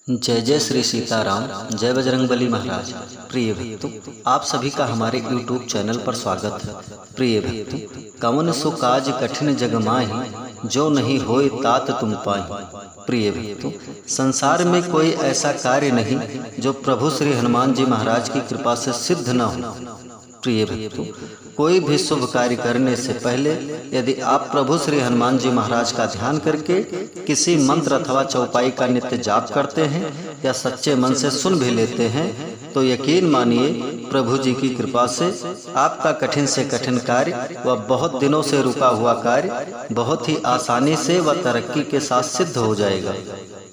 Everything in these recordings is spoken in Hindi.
जय जय श्री सीताराम, जय बजरंगबली महाराज। प्रिय भक्तों, आप सभी का हमारे YouTube चैनल पर स्वागत है। प्रिय भक्तों, कवन सो काज कठिन जग माहि, जो नहीं होए तात तुम पाहि। प्रिय भक्तों, संसार में कोई ऐसा कार्य नहीं जो प्रभु श्री हनुमान जी महाराज की कृपा से सिद्ध न हो। प्रिय भक्तों, कोई भी शुभ कार्य करने से पहले यदि आप प्रभु श्री हनुमान जी महाराज का ध्यान करके किसी मंत्र अथवा चौपाई का नित्य जाप करते हैं या सच्चे मन से सुन भी लेते हैं तो यकीन मानिए प्रभु जी की कृपा से आपका कठिन से कठिन कार्य व बहुत दिनों से रुका हुआ कार्य बहुत ही आसानी से व तरक्की के साथ सिद्ध हो जाएगा।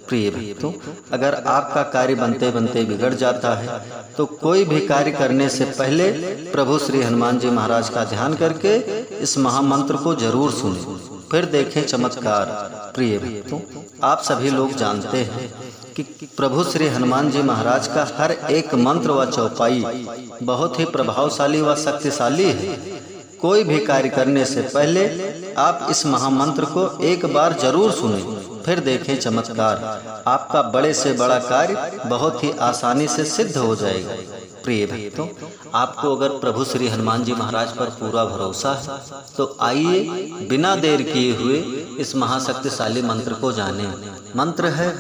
प्रिय भक्तों, अगर आपका कार्य बनते बनते बिगड़ जाता है तो कोई भी कार्य करने से पहले प्रभु श्री हनुमान जी महाराज का ध्यान करके इस महामंत्र को जरूर सुनें, फिर देखें चमत्कार। प्रिय भक्तों, आप सभी लोग जानते हैं कि प्रभु श्री हनुमान जी महाराज का हर एक मंत्र व चौपाई बहुत ही प्रभावशाली व शक्तिशाली है। कोई भी कार्य करने से पहले आप इस महामंत्र को एक बार जरूर सुनें, फिर देखें चमत्कार। आपका बड़े से बड़ा कार्य बहुत ही आसानी से सिद्ध हो जाएगा। प्रिय भक्तों, आपको अगर प्रभु श्री हनुमान जी महाराज पर पूरा भरोसा है तो आइए बिना देर किए हुए इस महाशक्तिशाली मंत्र को जानें। मंत्र है,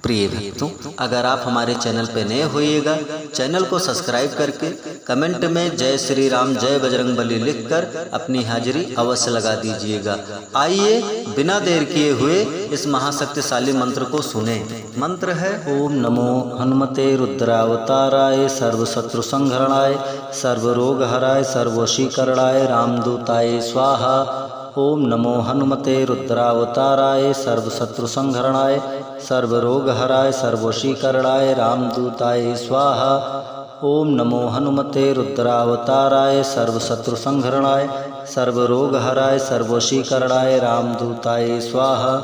प्रिय भक्तों, अगर आप हमारे चैनल पर नए होइएगा, चैनल को सब्सक्राइब करके कमेंट में जय श्री राम जय बजरंगबली लिखकर अपनी हाजिरी अवश्य लगा दीजिएगा। आइए बिना देर किए हुए इस महाशक्तिशाली मंत्र को सुने। मंत्र है, ओम नमो हनुमते रुद्रावताराय सर्वशत्रु संहरणाय सर्वरोग हराय सर्ववशीकरणाय रामदूताय स्वाहा। ओम नमो हनुमते रुद्रावताराय सर्वशत्रु संहरणाय सर्वरोग हराय सर्ववशीकरणाय रामदूताय स्वाहा। ओम नमो हनुमते रुद्रावताराय सर्वशत्रु संहरणाय सर्वरोग हराय सर्ववशीकरणाय रामदूताय स्वाहा।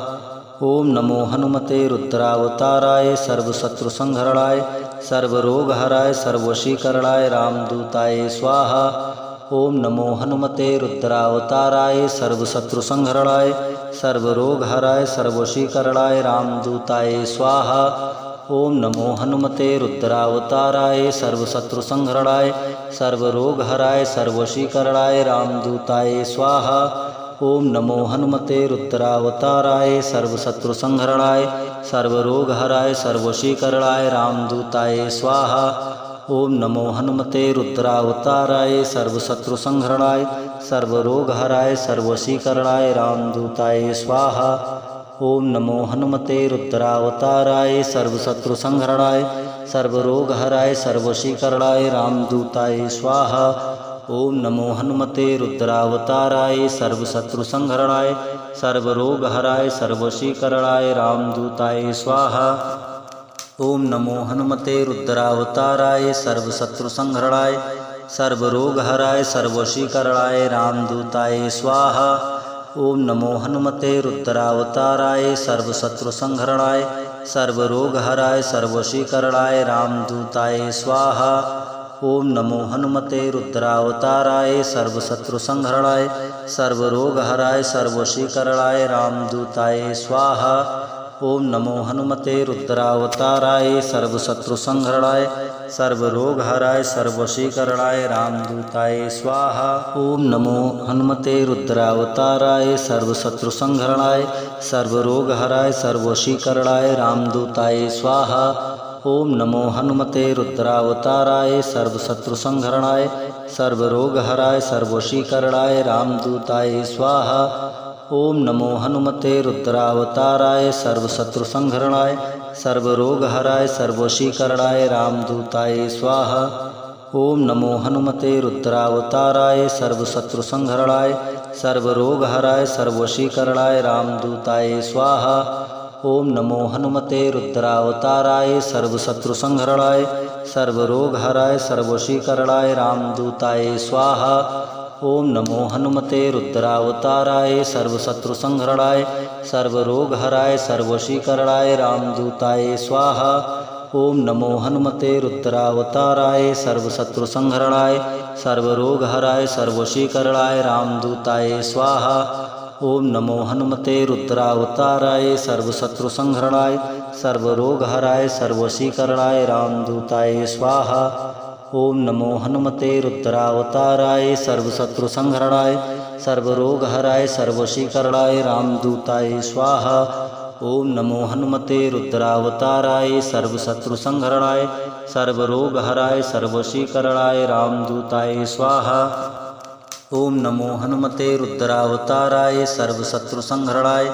ओम नमो हनुमते रुद्रावताराय सर्वशत्रु संहरणाय सर्वरोग हराय सर्ववशीकरणाय रामदूताय स्वाहा। ओम नमो हनुमते रुद्रावताराय सर्वशत्रु संहरणाय सर्वरोग हराय सर्ववशीकरणाय रामदूताय स्वाहा। ओम नमो हनुमते रुद्रावताराय सर्वशत्रु संहरणाय सर्वरोग हराय सर्ववशीकरणाय रामदूताय स्वाहा। ओम नमो हनुमते रुद्रावताराय सर्वशत्रु संहरणाय सर्वरोग हराय सर्ववशीकरणाय रामदूताय स्वाहा। ओम नमो हनुमते रुद्रावताराय सर्वशत्रु संहरणाय सर्वरोग हराय सर्ववशीकरणाय रामदूताय स्वाहा। ओम नमो हनुमते रुद्रावताराय सर्वशत्रु संहरणाय सर्वरोग हराय सर्ववशीकरणाय रामदूताय स्वाहा। ओम नमो हनुमते रुद्रावताराय सर्वशत्रु संहरणाय सर्वरोग हराय सर्ववशीकरणाय रामदूताय स्वाहा। ओम नमो हनुमते रुद्रावताराय सर्वशत्रु संहरणाय सर्वरोग हराय सर्ववशीकरणाय रामदूताय स्वाहा। ओम नमो हनुमते रुद्रावताराय सर्वशत्रु संहरणाय सर्वरोग हराय सर्ववशीकरणाय रामदूताय स्वाहा। ओम नमो हनुमते रुद्रावताराय सर्वशत्रु संहरणाय सर्वरोग हराय सर्ववशीकरणाय रामदूताय स्वाहा। ओम नमो हनुमते रुद्रावताराय सर्वशत्रु संहरणाय सर्वरोग हराय सर्ववशीकरणाय रामदूताय स्वाहा। ओम नमो हनुमते रुद्रावताराय सर्वशत्रु संहरणाय सर्वरोग हराय सर्ववशीकरणाय रामदूताय स्वाहा। ओम नमो हनुमते रुद्रावताराय सर्वशत्रु संहरणाय सर्वरोग हराय सर्ववशीकरणाय रामदूताय स्वाहा। ओम नमो हनुमते रुद्रावताराय सर्वशत्रु संहरणाय सर्वरोग हराय सर्ववशीकरणाय रामदूताय स्वाहा। ओम नमो हनुमते रुद्रावताराय सर्वशत्रु संहरणाय सर्वरोग हराय सर्ववशीकरणाय रामदूताय स्वाहा। ओम नमो हनुमते रुद्रावताराय सर्वशत्रु संहरणाय सर्वरोग हराय सर्ववशीकरणाय रामदूताय स्वाहा। ओम नमो हनुमते रुद्रावताराय सर्वशत्रु संहरणाय सर्वरोग हराय सर्ववशीकरणाय रामदूताय स्वाहा। ओम नमो हनुमते रुद्रावताराय सर्वशत्रु संहरणाय सर्वरोग हराय सर्ववशीकरणाय रामदूताय स्वाहा। ओम नमो हनुमते रुद्रावताराय सर्वशत्रु संहरणाय सर्वरोगहराय सर्ववशीकरणाय रामदूताय स्वाहा। ओम नमो हनुमते रुद्रावताराय सर्वशत्रुसंहरणाय सर्वरोगहराय सर्ववशीकरणाय रामदूताय स्वाहा। ओम नमो हनुमते रुद्रावताराय सर्वशत्रुसंहरणाय सर्वरोगहराय सर्ववशीकरणाय रामदूताय स्वाहा। ओम नमो हनुमते रुद्रावताराय सर्वशत्रुसंहरणाय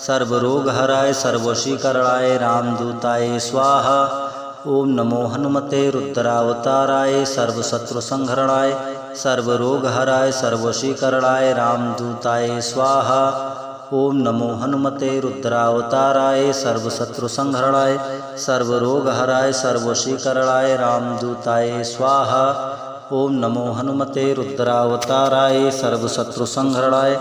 सर्वरोगहराय सर्ववशीकरणाय रामदूताय स्वाहा। ओम नमो हनुमते रुद्रावताराय सर्वशत्रुसंहरणाय सर्वरोगहराय सर्ववशीकरणाय रामदूताय स्वाहा। ओम नमो हनुमते रुद्रावताराय सर्वशत्रुसंहरणाय सर्वरोगहराय सर्ववशीकरणाय रामदूताय स्वाहा। ओम नमो हनुमते रुद्रावताराय सर्वशत्रुसंहरणाय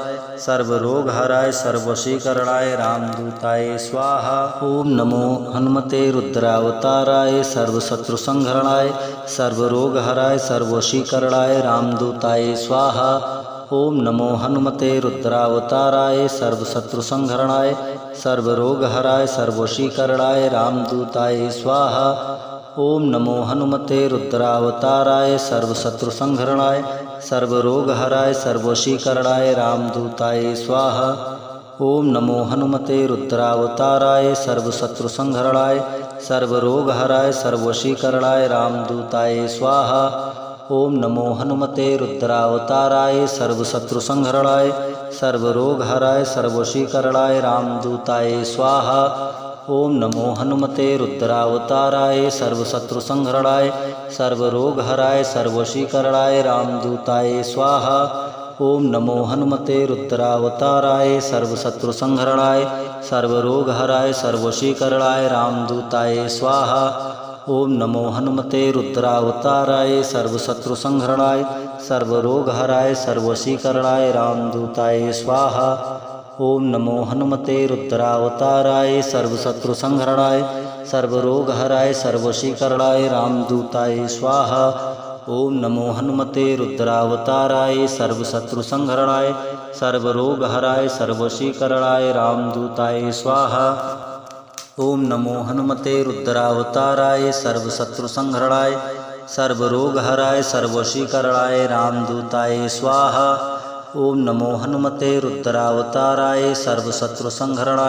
सर्वरोगहराय सर्ववशीकरणाय रामदूताय स्वाहा। ओम नमो हनुमते रुद्रावताराय सर्वशत्रुसंहरणाय सर्वरोगहराय सर्ववशीकरणाय रामदूताय स्वाहा। ओम नमो हनुमते रुद्रावताराय सर्वशत्रुसंहरणाय सर्वरोगहराय सर्ववशीकरणाय रामदूताय स्वाहा। ओम नमो हनुमते रुद्रावताराय सर्वशत्रुसंहरणाय सर्वरोगहराय सर्ववशीकरणाय रामदूताय स्वाहा। ओम नमो हनुमते रुद्रावताराय सर्वशत्रुसंहरणाय सर्वरोगहराय सर्ववशीकरणाय रामदूताय स्वाहा। ओम नमो हनुमते रुद्रावताराय सर्वशत्रुसंहरणाय सर्वरोगहराय सर्ववशीकरणाय रामदूताय स्वाहा। ओम नमो हनुमते रुद्रावताराय सर्वशत्रुसंहरणाय सर्वरोगहराय सर्ववशीकरणाय रामदूताय स्वाहा। ओम नमो हनुमते रुद्रावताराय सर्वशत्रुसंहरणाय सर्वरोगहराय सर्ववशीकरणाय रामदूताय स्वाहा। ओम नमो हनुमते रुद्रावताराय सर्वशत्रुसंहरणाय सर्वरोगहराय सर्ववशीकरणाय रामदूताय स्वाहा। ओम नमो हनुमते रुद्रावताराय सर्वशत्रुसंहरणाय सर्वरोगहराय सर्ववशीकरणाय रामदूताय स्वाहा। ओम नमो हनुमते रुद्रावताराय सर्वशत्रुसंहरणाय सर्वरोगहराय सर्ववशीकरणाय रामदूताय स्वाहा। ओम नमो हनुमते रुद्रावताराय सर्वशत्रुसंहरणाय सर्वरोगहराय सर्ववशीकरणाय रामदूताय स्वाहा। ओम नमो हनुमते रुद्रावताराय सर्वशत्रुसंहरणाय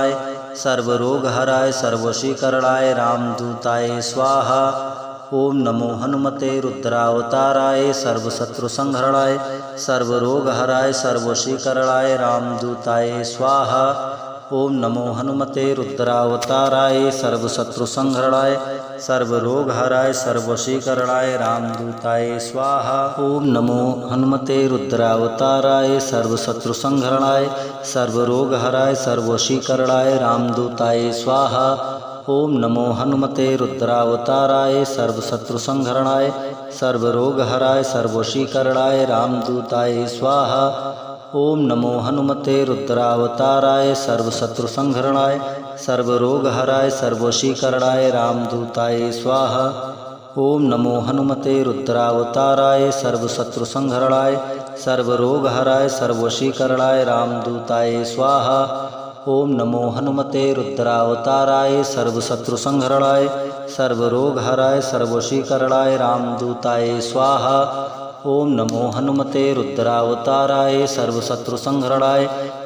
सर्वरोगहराय सर्ववशीकरणाय रामदूताय स्वाहा। ओम नमो हनुमते रुद्रावताराय सर्वशत्रुसंहरणाय सर्वरोगहराय सर्ववशीकरणाय रामदूताय स्वाहा। ओम नमो हनुमते रुद्रावताराय सर्वशत्रुसंहरणाय सर्वरोगहराय सर्ववशीकरणाय रामदूताय स्वाहा। ओम नमो हनुमते रुद्रावताराय सर्वशत्रुसंहरणाय सर्वरोगहराय सर्ववशीकरणाय रामदूताय स्वाहा। ओम नमो हनुमते रुद्रावताराय सर्वशत्रुसंहरणाय सर्वरोगहराय सर्ववशीकरणाय रामदूताय स्वाहा। ओम नमो हनुमते रुद्रावताराय सर्वशत्रुसंहरणाय सर्वरोगहराय सर्ववशीकरणाय रामदूताय स्वाहा। ओम नमो हनुमते रुद्रावताराय सर्वशत्रुसंहरणाय सर्वरोगहराय सर्ववशीकरणाय रामदूताय स्वाहा। ओम नमो हनुमते रुद्रावताराय सर्वशत्रुसंहरणाय सर्वरोगहराय सर्ववशीकरणाय रामदूताय स्वाहा। ओम नमो हनुमते रुद्रावताराय सर्वशत्रुसंहरणाय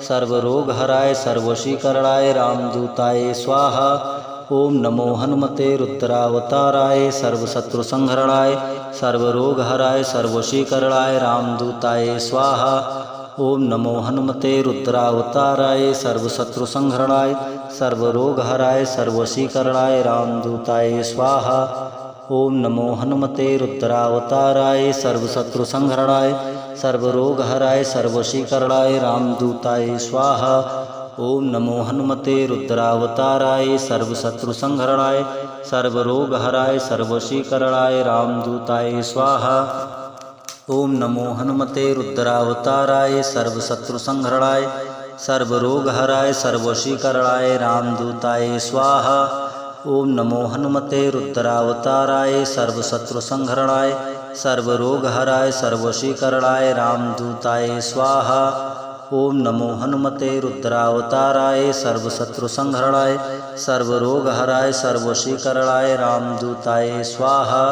सर्वरोगहराय सर्ववशीकरणाय रामदूताय स्वाहा। ओम नमो हनुमते रुद्रावताराय सर्वशत्रुसंहरणाय सर्वरोगहराय सर्ववशीकरणाय रामदूताय स्वाहा। ओम नमो हनुमते रुद्रावताराय सर्वशत्रुसंहरणाय सर्वरोगहराय सर्ववशीकरणाय रामदूताय स्वाहा। ओम नमो हनुमते रुद्रावताराय सर्वशत्रुसंहरणाय सर्वरोगहराय सर्ववशीकरणाय रामदूताय स्वाहा। ओम नमो हनुमते रुद्रावताराय सर्वशत्रुसंहरणाय सर्वरोगहराय सर्ववशीकरणाय रामदूताय स्वाहा। ओम नमो हनुमते रुद्रावताराय सर्वशत्रुसंहरणाय सर्वरोगहराय सर्ववशीकरणाय रामदूताय स्वाहा। ओम नमो हनुमते रुद्रावताराय सर्वशत्रुसंहरणाय सर्वरोगहराय सर्ववशीकरणाय रामदूताय स्वाहा। ओम नमो हनुमते रुद्रावताराय सर्वशत्रुसंहरणाय सर्वरोगहराय सर्ववशीकरणाय रामदूताय स्वाहा।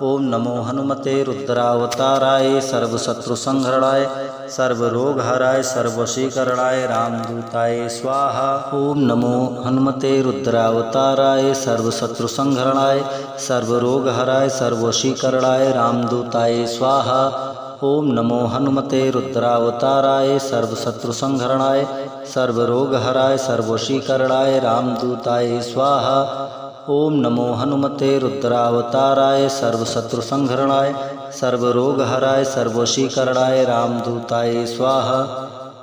ओम नमो हनुमते रुद्रावताराय सर्वशत्रुसंहरणाय सर्वरोगहराय सर्ववशीकरणाय रामदूताय स्वाहा। ओम नमो हनुमते रुद्रावताराय सर्वशत्रुसंहरणाय सर्वरोगहराय सर्ववशीकरणाय रामदूताय स्वाहा। ओम नमो हनुमते रुद्रावताराय सर्वशत्रुसंहरणाय सर्वरोगहराय सर्ववशीकरणाय रामदूताय स्वाहा। ओम नमो हनुमते रुद्रावताराय सर्वशत्रुसंहरणाय सर्वरोगहराय सर्ववशीकरणाय रामदूताय स्वाहा।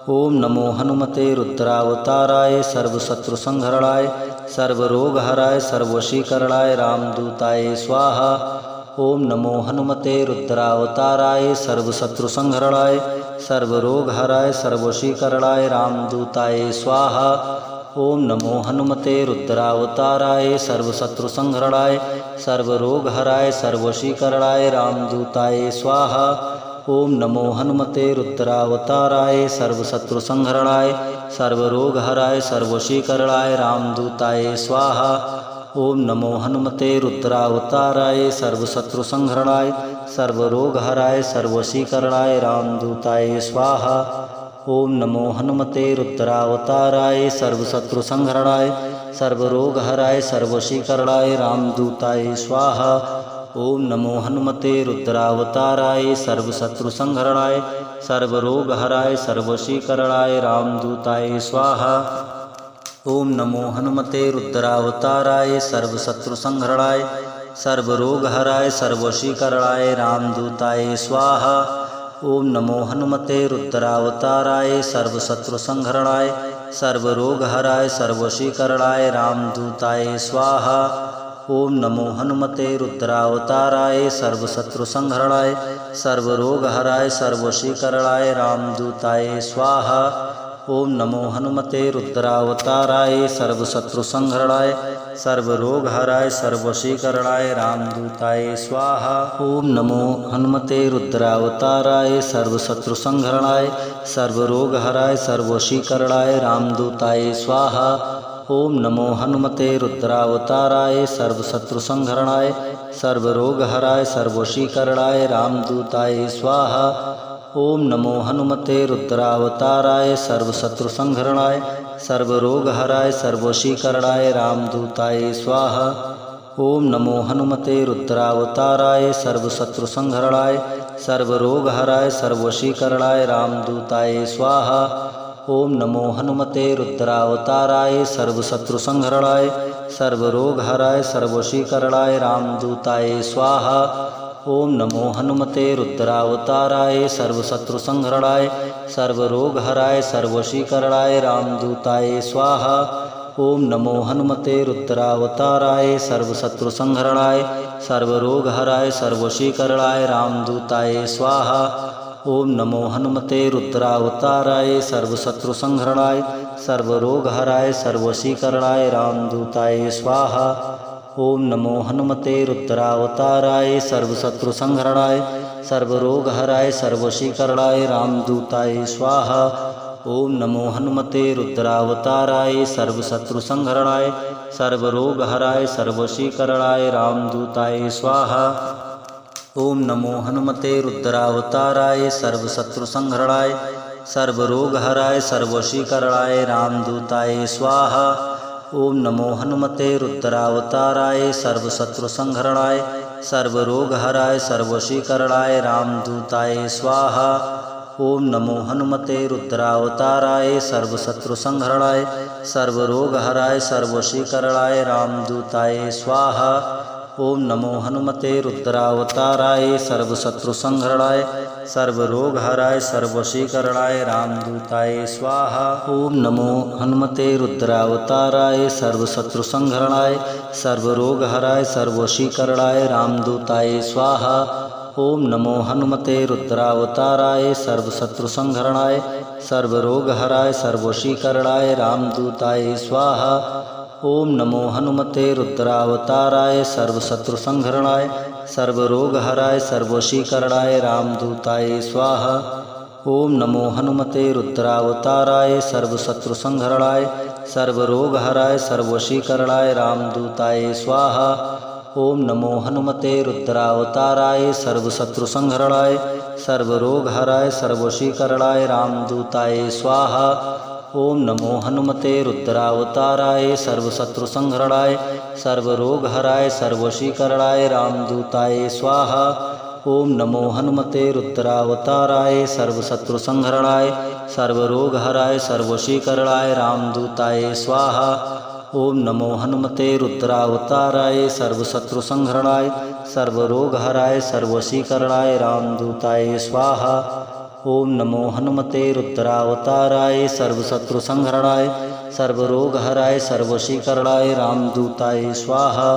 ओम नमो हनुमते रुद्रावताराय सर्वशत्रुसंहरणाय सर्वरोगहराय सर्ववशीकरणाय रामदूताय स्वाहा। ओम नमो हनुमते रुद्रावताराय सर्वशत्रुसंहरणाय सर्वरोगहराय सर्ववशीकरणाय रामदूताय स्वाहा। ओम नमो हनुमते रुद्रावताराय सर्वशत्रुसंहरणाय सर्वरोगहराय सर्ववशीकरणाय रामदूताय स्वाहा। ओम नमो हनुमते रुद्रावताराय सर्वशत्रुसंहरणाय सर्वरोगहराय सर्ववशीकरणाय रामदूताय स्वाहा। ओम नमो हनुमते रुद्रावताराय सर्वशत्रुसंहरणाय सर्वरोगहराय सर्ववशीकरणाय रामदूताय स्वाहा। ओम नमो हनुमते रुद्रावताराय सर्वशत्रुसंहरणाय सर्वरोगहराय सर्ववशीकरणाय रामदूताय स्वाहा। ओम नमो हनुमते रुद्रावताराय सर्वशत्रुसंहरणाय सर्वरोगहराय सर्ववशीकरणाय रामदूताय स्वाहा। ओम नमो हनुमते रुद्रावताराय सर्वशत्रुसंहरणाय सर्वरोगहराय सर्ववशीकरणाय रामदूताय स्वाहा। ओम नमो हनुमते रुद्रावताराय सर्वशत्रुसंहरणाय सर्वरोगहराय सर्ववशीकरणाय रामदूताय स्वाहा। ओम नमो हनुमते रुद्रावताराय सर्वशत्रुसंहरणाय सर्वरोगहराय सर्ववशीकरणाय रामदूताय स्वाहा। ओम नमो हनुमते रुद्रावताराय सर्वशत्रुसंहरणाय सर्वरोगहराय सर्ववशीकरणाय रामदूताय स्वाहा। ओम नमो हनुमते रुद्रावताराय सर्वशत्रुसंहरणाय सर्वरोगहराय सर्ववशीकरणाय रामदूताय स्वाहा। ओम नमो हनुमते रुद्रावताराय सर्वशत्रुसंहरणाय सर्वरोगहराय सर्ववशीकरणाय रामदूताय स्वाहा। ओम नमो हनुमते रुद्रावताराय सर्वशत्रुसंहरणाय सर्वरोगहराय सर्ववशीकरणाय रामदूताय स्वाहा। ओम नमो हनुमते रुद्रावताराय सर्वशत्रुसंहरणाय सर्वरोगहराय सर्ववशीकरणाय रामदूताय स्वाहा। ओम नमो हनुमते रुद्रावताराय सर्वशत्रुसंहरणाय सर्वरोगहराय सर्ववशीकरणाय रामदूताय स्वाहा। ओम नमो हनुमते रुद्रावताराय सर्वशत्रुसंहरणाय सर्वरोगहराय सर्ववशीकरणाय रामदूताय स्वाहा। ओम नमो हनुमते रुद्रावताराय सर्वशत्रुसंहरणाय सर्वरोगहराय सर्ववशीकरणाय रामदूताय स्वाहा। ओम नमो हनुमते रुद्रावताराय सर्वशत्रुसंहरणाय सर्वरोगहराय सर्ववशीकरणाय रामदूताय स्वाहा। ओम नमो हनुमते रुद्रावताराय सर्वशत्रुसंहरणाय सर्वरोगहराय सर्ववशीकरणाय रामदूताय स्वाहा। ओम नमो हनुमते रुद्रावताराय सर्वशत्रुसंहरणाय सर्वरोगहराय सर्ववशीकरणाय रामदूताय स्वाहा। ओम नमो हनुमते रुद्रावताराय सर्वशत्रुसंहरणाय सर्वरोगहराय सर्ववशीकरणाय रामदूताय स्वाहा। ओम नमो हनुमते रुद्रावताराय सर्वशत्रुसंहरणाय सर्वरोगहराय सर्ववशीकरणाय रामदूताय स्वाहा। ओम नमो हनुमते रुद्रावताराय सर्वशत्रुसंहरणाय सर्वरोगहराय सर्ववशीकरणाय रामदूताय स्वाहा। ओम नमो हनुमते रुद्रावताराय सर्वशत्रुसंहरणाय सर्वरोगहराय सर्ववशीकरणाय रामदूताय स्वाहा। ओम नमो हनुमते रुद्रावताराय सर्वशत्रुसंहरणाय सर्वरोगहराय सर्ववशीकरणाय रामदूताय स्वाहा। ओम नमो हनुमते रुद्रावताराय सर्वशत्रुसंहरणाय सर्वरोगहराय सर्ववशीकरणाय रामदूताय स्वाहा। ओम नमो हनुमते रुद्रावताराय सर्वशत्रुसंहरणाय सर्वरोगहराय सर्ववशीकरणाय रामदूताय स्वाहा। ओम नमो हनुमते रुद्रावताराय सर्वशत्रुसंहरणाय सर्वरोगहराय सर्ववशीकरणाय रामदूताय स्वाहा। ओम नमो हनुमते रुद्रावताराय सर्वशत्रुसंहरणाय सर्वरोगहराय सर्ववशीकरणाय रामदूताय स्वाहा। ओम नमो हनुमते रुद्रावताराय सर्वशत्रुसंहरणाय सर्वरोगहराय सर्ववशीकरणाय रामदूताय स्वाहा। ओम नमो हनुमते रुद्रावताराय सर्वशत्रुसंहरणाय सर्वरोगहराय सर्ववशीकरणाय रामदूताय स्वाहा। ओम नमो हनुमते रुद्रावताराय सर्वशत्रुसंहरणाय सर्वरोगहराय सर्ववशीकरणाय रामदूताय स्वाहा। ओम नमो हनुमते रुद्रावताराय सर्वशत्रुसंहरणाय सर्वरोगहराय सर्ववशीकरणाय रामदूताय स्वाहा।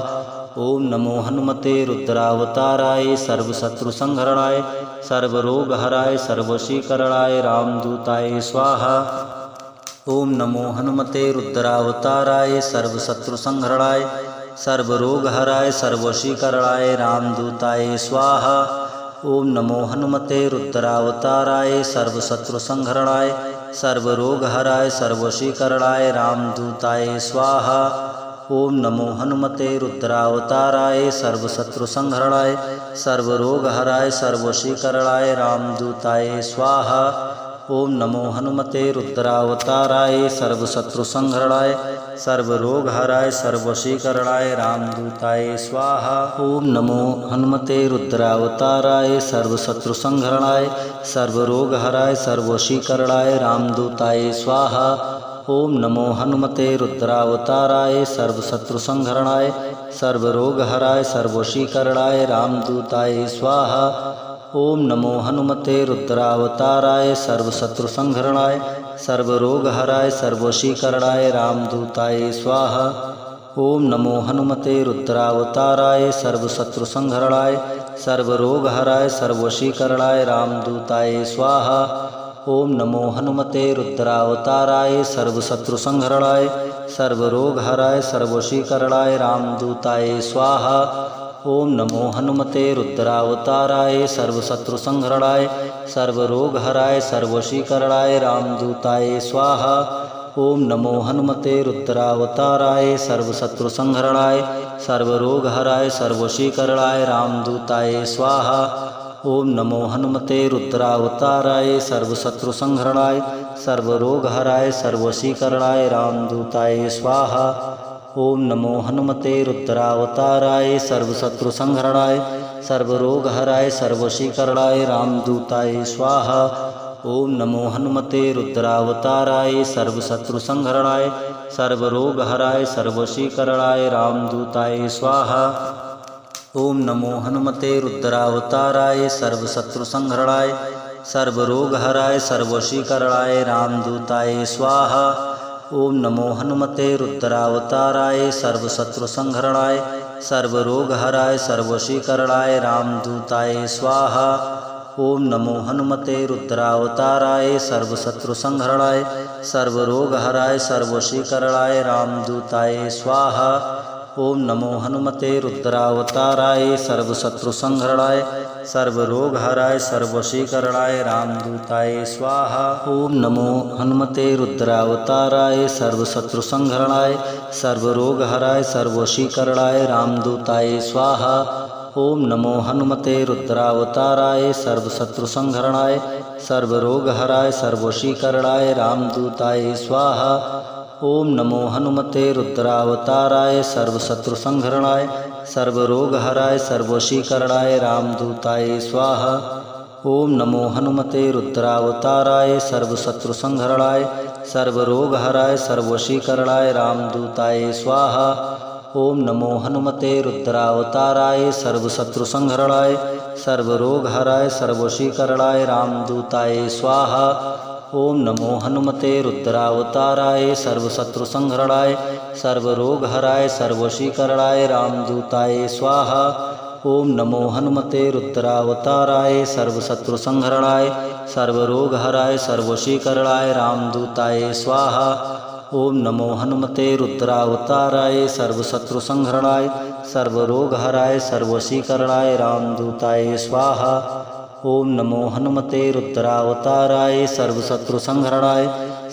ओम नमो हनुमते रुद्रावताराय सर्वशत्रुसंहरणाय सर्वरोगहराय सर्ववशीकरणाय रामदूताय स्वाहा। ओम नमो हनुमते रुद्रावताराय सर्वशत्रुसंहरणाय सर्वरोगहराय सर्ववशीकरणाय रामदूताय स्वाहा। ओम नमो हनुमते रुद्रावताराय सर्वशत्रुसंहरणाय सर्वरोगहराय सर्ववशीकरणाय रामदूताय स्वाहा। ओम नमो हनुमते रुद्रावताराय सर्वशत्रुसंहरणाय सर्वरोगहराय सर्ववशीकरणाय रामदूताय स्वाहा। ओम नमो हनुमते रुद्रावताराय सर्वशत्रुसंहरणाय सर्वरोगहराय सर्ववशीकरणाय रामदूताय स्वाहा। ओम नमो हनुमते रुद्रावताराय सर्वशत्रुसंहरणाय सर्वरोगहराय सर्ववशीकरणाय रामदूताय स्वाहा। ओम नमो हनुमते रुद्रावताराय सर्वशत्रुसंहरणाय सर्वरोगहराय सर्ववशीकरणाय रामदूताय स्वाहा। ओम नमो हनुमते रुद्रावताराय सर्वशत्रुसंहरणाय सर्वरोगहराय सर्ववशीकरणाय रामदूताय स्वाहा। ओम नमो हनुमते रुद्रावताराय सर्वशत्रुसंहरणाय सर्वरोगहराय सर्ववशीकरणाय रामदूताय स्वाहा। ओम नमो हनुमते रुद्रावताराय सर्वशत्रुसंहरणाय सर्वरोगहराय सर्ववशीकरणाय रामदूताय स्वाहा। ओम नमो हनुमते रुद्रावताराय सर्वशत्रुसंहरणाय सर्वरोगहराय सर्ववशीकरणाय रामदूताय स्वाहा। ओम नमो हनुमते रुद्रावताराय सर्वशत्रुसंहरणाय सर्वरोगहराय सर्ववशीकरणाय रामदूताय स्वाहा। ओम नमो हनुमते रुद्रावताराय सर्वशत्रुसंहरणाय सर्वरोगहराय सर्ववशीकरणाय रामदूताय स्वाहा। ओम नमो हनुमते रुद्रावताराय सर्वशत्रुसंहरणाय सर्वरोगहराय सर्ववशीकरणाय रामदूताय स्वाहा। ओम नमो हनुमते रुद्रावताराय सर्वशत्रुसंहरणाय सर्वरोगहराय सर्ववशीकरणाय रामदूताय स्वाहा। ओम नमो हनुमते रुद्रावताराय सर्वशत्रुसंहरणाय सर्वरोगहराय सर्ववशीकरणाय रामदूताय स्वाहा। ओम नमो हनुमते रुद्रावताराय सर्वशत्रुसंहरणाय सर्वरोगहराय सर्ववशीकरणाय रामदूताय स्वाहा। ओम नमो हनुमते रुद्रावताराय सर्वशत्रुसंहरणाय सर्वरोगहराय सर्ववशीकरणाय रामदूताय स्वाहा। ओम नमो हनुमते रुद्रावताराय सर्वशत्रुसंहरणाय सर्वरोगहराय सर्ववशीकरणाय रामदूताय स्वाहा। ओम नमो हनुमते रुद्रावताराय सर्वशत्रुसंहरणाय सर्वरोगहराय सर्ववशीकरणाय रामदूताय स्वाहा। ओम नमो हनुमते रुद्रावताराय सर्वशत्रुसंहरणाय सर्वरोगहराय सर्ववशीकरणाय रामदूताय स्वाहा। ओम नमो हनुमते रुद्रावताराय सर्वशत्रुसंहरणाय सर्वरोगहराय सर्ववशीकरणाय रामदूताय स्वाहा। ओम नमो हनुमते रुद्रावताराय सर्वशत्रुसंहरणाय सर्वरोगहराय सर्ववशीकरणाय रामदूताय स्वाहा। ओम नमो हनुमते रुद्रावताराय सर्वशत्रुसंहरणाय सर्वरोगहराय सर्ववशीकरणाय रामदूताय स्वाहा। ओम नमो हनुमते रुद्रावताराय सर्वशत्रुसंहरणाय सर्वरोगहराय सर्ववशीकरणाय रामदूताय स्वाहा। ओम नमो हनुमते रुद्रावताराय सर्वशत्रुसंहरणाय सर्वरोगहराय सर्ववशीकरणाय रामदूताय स्वाहा। ओम नमो हनुमते रुद्रावताराय सर्वशत्रुसंहरणाय सर्वरोगहराय सर्ववशीकरणाय रामदूताय स्वाहा। ओम नमो हनुमते रुद्रावताराय सर्वशत्रुसंहरणाय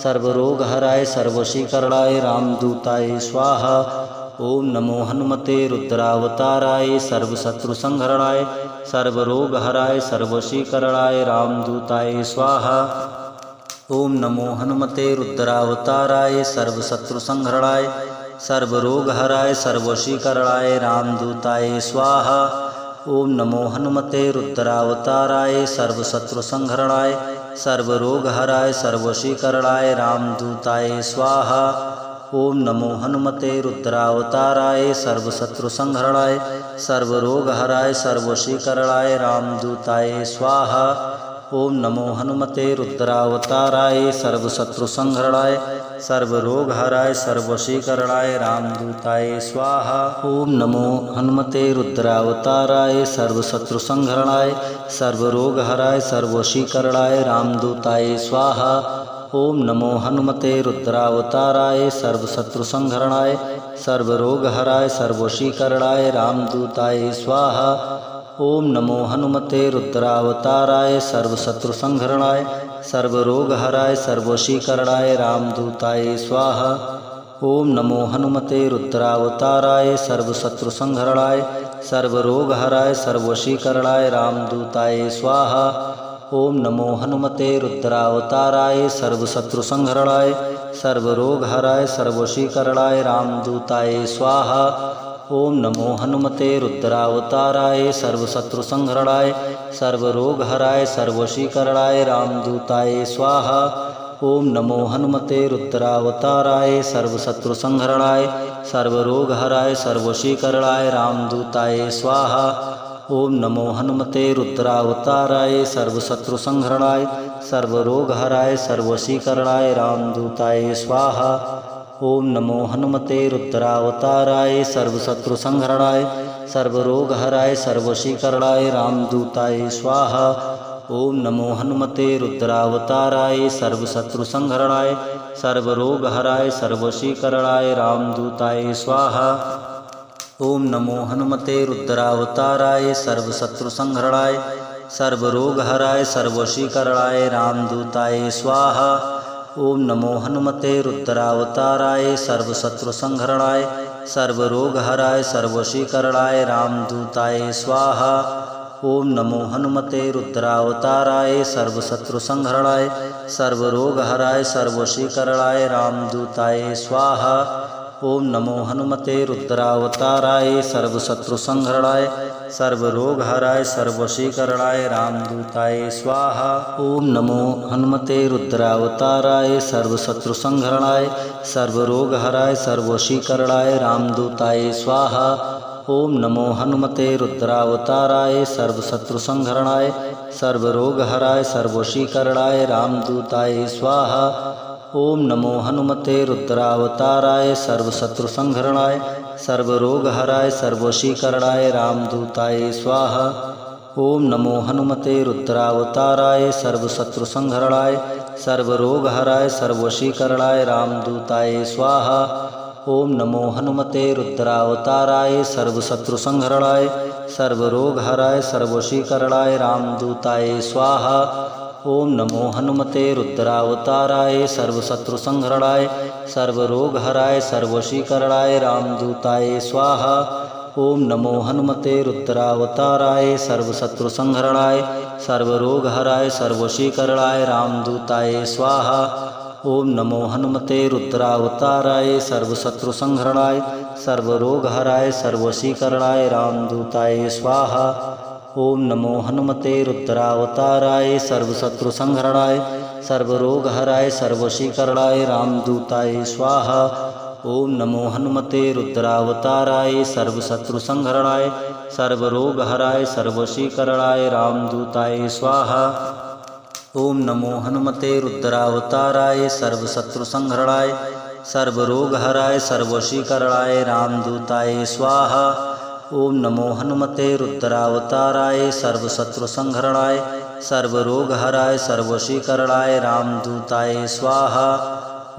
सर्वरोगहराय सर्वशीकरणाय रामदूताय स्वाहा। ओम नमो हनुमते रुद्रावताराय सर्वशत्रुसंहरणाय सर्वरोगहराय सर्वशीकरणाय रामदूताय स्वाहा। ओम नमो हनुमते रुद्रावताराय सर्वशत्रुसंहरणाय सर्वरोगहराय सर्वशीकरणाय रामदूताय स्वाहा। ओम नमो हनुमते रुद्रावताराय सर्वशत्रुसंहरणाय सर्वरोगहराय सर्वशीकरणाय रामदूताय स्वाहा। ओम नमो हनुमते रुद्रावताराय सर्वशत्रुसंहरणाय सर्वरोगहराय सर्वशीकरणाय रामदूताय स्वाहा। ओम नमो हनुमते रुद्रावताराय सर्वशत्रुसंहरणाय सर्वरोगहराय सर्वशीकरणाय रामदूताय स्वाहा। ओम नमो हनुमते रुद्रावताराय सर्वशत्रुसंहरणाय सर्वरोगहराय सर्वशीकरणाय रामदूताय स्वाहा। ओम नमो हनुमते रुद्रावताराय सर्वशत्रुसंहरणाय सर्वरोगहराय सर्वशीकरणाय रामदूताय स्वाहा। ओम नमो हनुमते रुद्रावताराय सर्वशत्रुसंहरणाय सर्वरोगहराय सर्वशीकरणाय रामदूताय स्वाहा। ओम नमो हनुमते रुद्रावताराय सर्वशत्रुसंहरणाय सर्वरोगहराय सर्वशीकरणाय रामदूताय स्वाहा। ओम नमो हनुमते रुद्रावताराय सर्वशत्रुसंहरणाय सर्वरोगहराय सर्वशीकरणाय रामदूताय स्वाहा। ओम नमो हनुमते रुद्रावताराय सर्वशत्रुसंहरणाय सर्वरोगहराय सर्वशीकरणाय रामदूताय स्वाहा। ओम नमो हनुमते रुद्रावताराय सर्वशत्रुसंहरणाय सर्वरोगहराय सर्वशीकरणाय रामदूताय स्वाहा। ओम नमो हनुमते रुद्रावताराय सर्वशत्रुसंहरणाय सर्वरोगहराय सर्वशीकरणाय रामदूताय स्वाहा। ओम नमो हनुमते रुद्रावताराय सर्वशत्रुसंहरणाय सर्वरोगहराय सर्वशीकरणाय रामदूताय स्वाहा। ओम नमो हनुमते रुद्रावताराय सर्वशत्रुसंहरणाय सर्वरोगहराय सर्वशीकरणाय रामदूताय स्वाहा। ओम नमो हनुमते रुद्रावताराय सर्वशत्रुसंहरणाय सर्वरोगहराय सर्वशीकरणाय रामदूताय स्वाहा। ओम नमो हनुमते रुद्रावताराय सर्वशत्रुसंहरणाय सर्वरोगहराय सर्वशीकरणाय रामदूताय स्वाहा। ओम नमो हनुमते रुद्रावताराय सर्वशत्रुसंहरणाय सर्वरोगहराय सर्वशीकरणाय रामदूताय स्वाहा। ओम नमो हनुमते रुद्रावताराय सर्वशत्रुसंहरणाय सर्वरोगहराय सर्वशीकरणाय रामदूताय स्वाहा। ओम नमो हनुमते रुद्रावताराय सर्वशत्रुसंहरणाय सर्वरोगहराय सर्वशीकरणाय रामदूताय स्वाहा। ओम नमो हनुमते रुद्रावताराय सर्वशत्रुसंहरणाय सर्वरोगहराय सर्वशीकरणाय रामदूताय स्वाहा। ओम नमो हनुमते रुद्रावताराय सर्वशत्रुसंहरणाय सर्वरोगहराय सर्वशीकरणाय रामदूताय स्वाहा। ओम नमो हनुमते रुद्रावताराय सर्वशत्रुसंहरणाय सर्वरोगहराय सर्वशीकरणाय रामदूताय स्वाहा। ओम नमो हनुमते रुद्रावताराय सर्वशत्रुसंहरणाय सर्वरोगहराय सर्वशीकरणाय रामदूताय स्वाहा। ओम नमो हनुमते रुद्रावताराय सर्वशत्रुसंहरणाय सर्वरोगहराय सर्वशीकरणाय रामदूताय स्वाहा। ओम नमो हनुमते रुद्रावताराय सर्वशत्रुसंहरणाय सर्वरोगहराय सर्वशीकरणाय रामदूताय स्वाहा। ओम नमो हनुमते रुद्रावताराय सर्वशत्रुसंहरणाय सर्वरोगहराय सर्वशीकरणाय रामदूताय स्वाहा। ओम नमो हनुमते रुद्रावताराय सर्वशत्रुसंहरणाय सर्वरोगहराय सर्वशीकरणाय रामदूताय स्वाहा। ओम नमो हनुमते रुद्रावताराय सर्वशत्रुसंहरणाय सर्वरोगहराय सर्वशीकरणाय रामदूताय स्वाहा। ओम नमो हनुमते रुद्रावताराय सर्वशत्रुसंहरणाय सर्वरोगहराय सर्वशीकरणाय रामदूताय स्वाहा। ओम नमो हनुमते रुद्रावताराय सर्वशत्रुसंहरणाय सर्वरोगहराय सर्वशीकरणाय रामदूताय स्वाहा।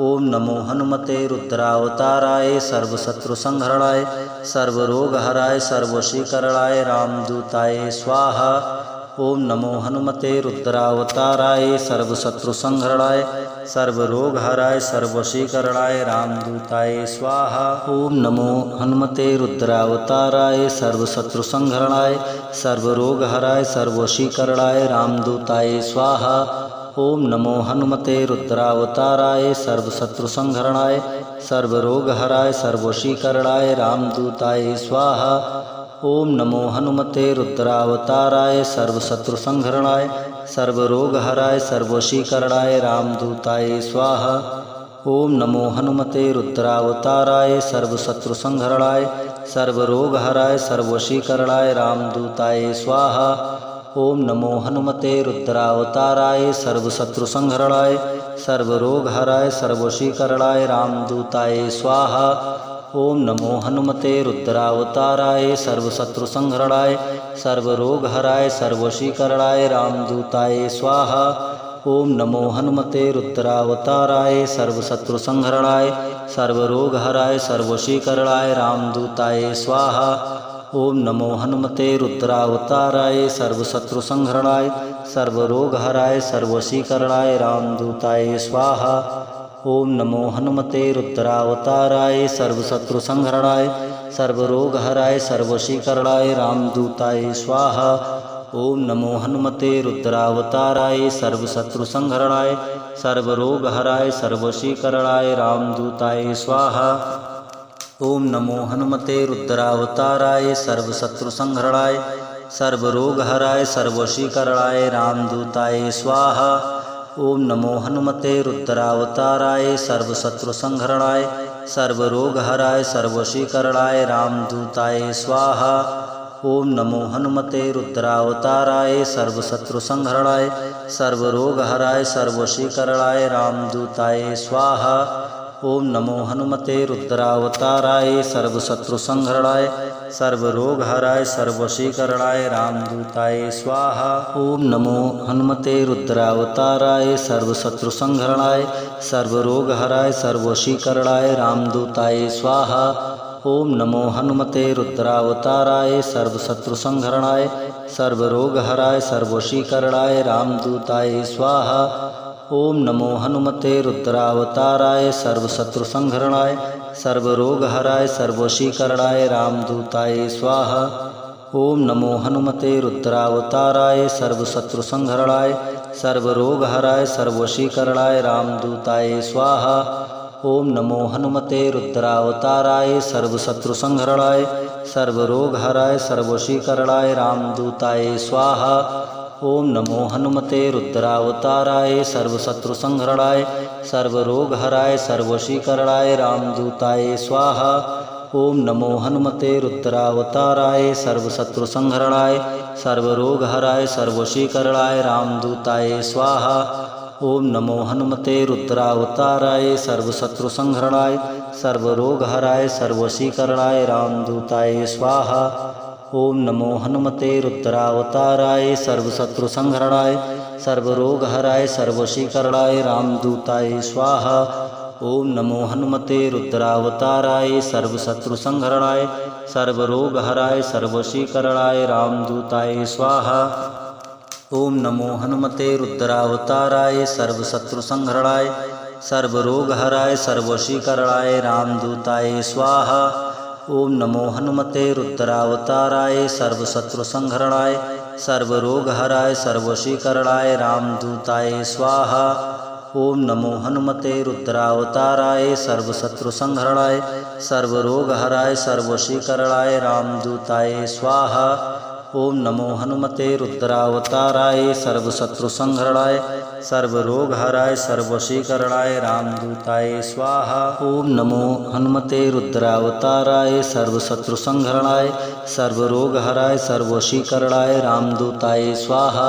ओम नमो हनुमते रुद्रावताराय सर्वशत्रुसंहरणाय सर्वरोगहराय सर्वशीकरणाय रामदूताय स्वाहा। ओम नमो हनुमते रुद्रावताराय सर्वशत्रुसंहरणाय सर्वरोगहराय सर्ववशीकरणाय रामदूताय स्वाहा। ओम नमो हनुमते रुद्रावताराय सर्वशत्रुसंहरणाय सर्वरोगहराय सर्ववशीकरणाय रामदूताय स्वाहा। ओम नमो हनुमते रुद्रावताराय सर्वशत्रुसंहरणाय सर्वरोगहराय सर्ववशीकरणाय रामदूताय स्वाहा। ओम नमो हनुमते रुद्रावताराय सर्वशत्रुसंहरणाय सर्वरोगहराय सर्ववशीकरणाय रामदूताय स्वाहा। ओम नमो हनुमते रुद्रावताराय सर्वशत्रुसंहरणाय सर्वरोगहराय सर्ववशीकरणाय रामदूताय स्वाहा। ओम नमो हनुमते रुद्रावताराय सर्वशत्रुसंहरणाय सर्वरोगहराय सर्ववशीकरणाय रामदूताय स्वाहा। ओम नमो हनुमते रुद्रावताराय सर्वशत्रुसंहरणाय सर्वरोगहराय सर्ववशीकरणाय रामदूताय स्वाहा। ओम नमो हनुमते रुद्रावताराय सर्वशत्रुसंहरणाय सर्वरोगहराय सर्ववशीकरणाय रामदूताय स्वाहा। ओम नमो हनुमते रुद्रावताराय सर्वशत्रुसंहरणाय सर्वरोगहराय सर्ववशीकरणाय रामदूताय स्वाहा। ओम नमो हनुमते रुद्रावताराय सर्वशत्रुसंहरणाय सर्वरोगहराय सर्ववशीकरणाय रामदूताय स्वाहा। ओम नमो हनुमते रुद्रावताराय सर्वशत्रुसंहरणाय सर्वरोगहराय सर्ववशीकरणाय रामदूताय स्वाहा। ओम नमो हनुमते रुद्रावताराय सर्वशत्रुसंहरणाय सर्वरोगहराय सर्ववशीकरणाय रामदूताय स्वाहा। ओम नमो हनुमते रुद्रावताराय सर्वशत्रुसंहरणाय सर्वरोगहराय सर्ववशीकरणाय रामदूताय स्वाहा। ओम नमो हनुमते रुद्रावताराय सर्वशत्रुसंहरणाय सर्वरोगहराय सर्ववशीकरणाय रामदूताय स्वाहा। ओम नमो हनुमते रुद्रावताराय सर्वशत्रुसंहरणाय सर्वरोगहराय सर्ववशीकरणाय रामदूताय स्वाहा। ओम नमो हनुमते रुद्रावताराय सर्वशत्रुसंहरणाय सर्वरोगहराय सर्ववशीकरणाय रामदूताय स्वाहा। ओम नमो हनुमते रुद्रावताराय सर्वशत्रुसंहरणाय सर्वरोगहराय सर्ववशीकरणाय रामदूताय स्वाहा। ओम नमो हनुमते रुद्रावताराय सर्वशत्रुसंहरणाय सर्वरोगहराय सर्ववशीकरणाय रामदूताय स्वाहा। ओम नमो हनुमते रुद्रावताराय सर्वशत्रुसंहरणाय सर्वरोगहराय सर्ववशीकरणाय रामदूताय स्वाहा। ओम नमो हनुमते रुद्रावताराय सर्वशत्रुसंहरणाय सर्वरोगहराय सर्ववशीकरणाय रामदूताय स्वाहा। ओम नमो हनुमते रुद्रावताराय सर्वशत्रुसंहरणाय सर्वरोगहराय सर्ववशीकरणाय रामदूताय स्वाहा। ओम नमो हनुमते रुद्रावताराय सर्वशत्रुसंहरणाय सर्वरोगहराय सर्ववशीकरणाय रामदूताय स्वाहा। ओम नमो हनुमते रुद्रावताराय सर्वशत्रुसंहरणाय सर्वरोगहराय सर्ववशीकरणाय रामदूताय स्वाहा। ओम नमो हनुमते रुद्रावताराय सर्वशत्रुसंहरणाय सर्वरोगहराय सर्ववशीकरणाय रामदूताय स्वाहा। ओम नमो हनुमते रुद्रावताराय सर्वशत्रुसंहरणाय सर्वरोगहराय सर्ववशीकरणाय रामदूताय स्वाहा। ओम नमो हनुमते रुद्रावताराय सर्वशत्रुसंहरणाय सर्वरोगहराय सर्ववशीकरणाय रामदूताय स्वाहा। ओम नमो हनुमते रुद्रावताराय सर्वशत्रुसंहरणाय सर्वरोगहराय सर्ववशीकरणाय रामदूताय स्वाहा। ओम नमो हनुमते रुद्रावताराय सर्वशत्रुसंहरणाय सर्वरोगहराय सर्ववशीकरणाय रामदूताय स्वाहा। ओम नमो हनुमते रुद्रावताराय सर्वशत्रुसंहरणाय सर्वरोगहराय सर्ववशीकरणाय रामदूताय स्वाहा। ओम नमो हनुमते रुद्रावताराय सर्वशत्रुसंहरणाय सर्वरोगहराय सर्ववशीकरणाय रामदूताय स्वाहा।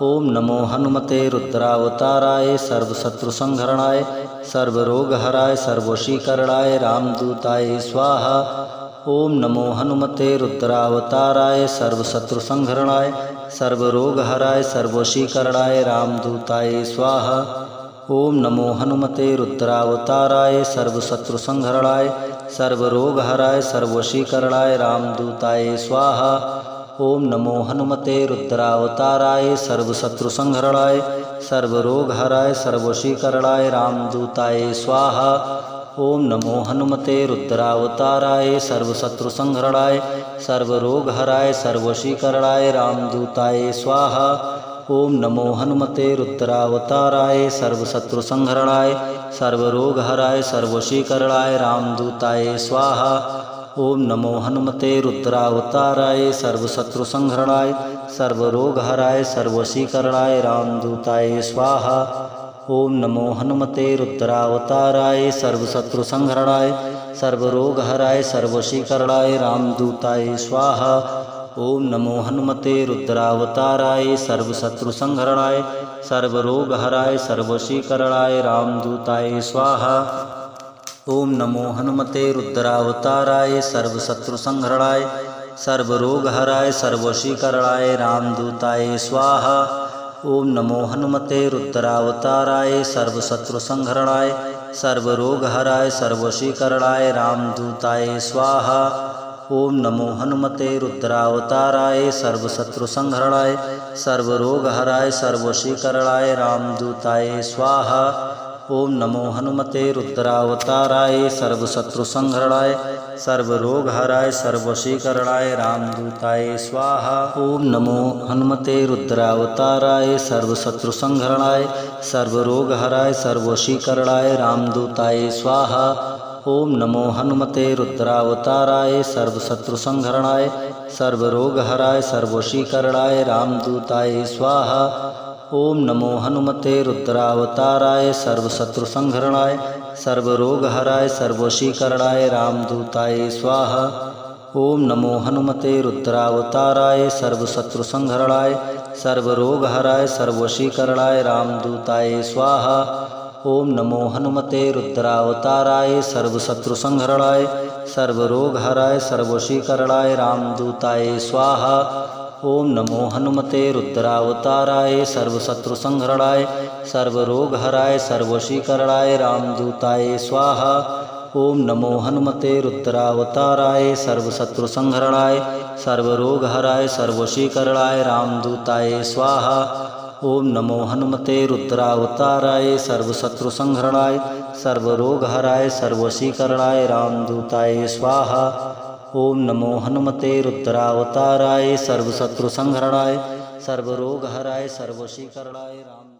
ओम नमो हनुमते रुद्रावताराय सर्वशत्रुसंहरणाय सर्वरोगहराय सर्ववशीकरणाय रामदूताय स्वाहा। ओम नमो हनुमते रुद्रावताराय सर्वशत्रुसंहरणाय सर्वरोगहराय सर्ववशीकरणाय रामदूताय स्वाहा। ओम नमो हनुमते रुद्रावताराय सर्वशत्रुसंहरणाय सर्वरोगहराय सर्ववशीकरणाय रामदूताय स्वाहा। ओम नमो हनुमते रुद्रावताराय सर्वशत्रुसंहरणाय सर्वरोगहराय सर्ववशीकरणाय रामदूताय स्वाहा। ओम नमो हनुमते रुद्रावताराय सर्वशत्रुसंहरणाय सर्वरोगहराय सर्ववशीकरणाय रामदूताय स्वाहा। ओम नमो हनुमते रुद्रावताराय सर्वशत्रुसंहरणाय सर्वरोगहराय सर्ववशीकरणाय रामदूताय स्वाहा। ओम नमो हनुमते रुद्रावताराय सर्वशत्रुसंहरणाय सर्वरोगहराय सर्ववशीकरणाय रामदूताय स्वाहा। ओम नमो हनुमते रुद्रावताराय सर्वशत्रुसंहरणाय सर्वरोगहराय सर्ववशीकरणाय रामदूताय स्वाहा। ओम नमो हनुमते रुद्रावताराय सर्वशत्रुसंहरणाय सर्वरोगहराय सर्ववशीकरणाय रामदूताय स्वाहा। ओम नमो हनुमते रुद्रावताराय सर्वशत्रुसंहरणाय सर्वरोगहराय सर्ववशीकरणाय रामदूताय स्वाहा। ओम नमो हनुमते रुद्रावताराय सर्वशत्रुसंहरणाय सर्वरोगहराय सर्ववशीकरणाय रामदूताय स्वाहा। ओम नमो हनुमते रुद्रावताराय सर्वशत्रुसंहरणाय सर्वरोगहराय सर्ववशीकरणाय रामदूताय स्वाहा। ओम नमो हनुमते रुद्रावताराय सर्वशत्रुसंहरणाय सर्वरोगहराय सर्ववशीकरणाय रामदूताय स्वाहा। ओम नमो हनुमते रुद्रावताराय सर्वशत्रुसंहरणाय सर्वरोगहराय सर्ववशीकरणाय रामदूताय स्वाहा। ओम नमो हनुमते रुद्रावताराय सर्वशत्रुसंहरणाय सर्वरोगहराय सर्ववशीकरणाय रामदूताय स्वाहा। ओम नमो हनुमते रुद्रावताराय सर्वशत्रुसंहरणाय सर्वरोगहराय सर्ववशीकरणाय रामदूताय स्वाहा। ओम नमो हनुमते रुद्रावताराय सर्वशत्रुसंहरणाय सर्वरोगहराय सर्ववशीकरणाय रामदूताय स्वाहा। ओम नमो हनुमते रुद्रावताराय सर्वशत्रुसंहरणाय सर्वरोगहराय सर्ववशीकरणाय रामदूताय स्वाहा। ओम नमो हनुमते रुद्रावताराय सर्वशत्रुसंहरणाय सर्वरोगहराय सर्ववशीकरणाय रामदूताय स्वाहा। ओम नमो हनुमते रुद्रावताराय सर्वशत्रुसंहरणाय सर्वरोगहराय सर्ववशीकरणाय रामदूताय स्वाहा। ओम नमो हनुमते रुद्रावताराय सर्वशत्रुसंहरणाय सर्वरोगहराय सर्ववशीकरणाय रामदूताय स्वाहा। ओम नमो हनुमते रुद्रावताराय सर्वशत्रुसंहरणाय सर्वरोगहराय सर्ववशीकरणाय राम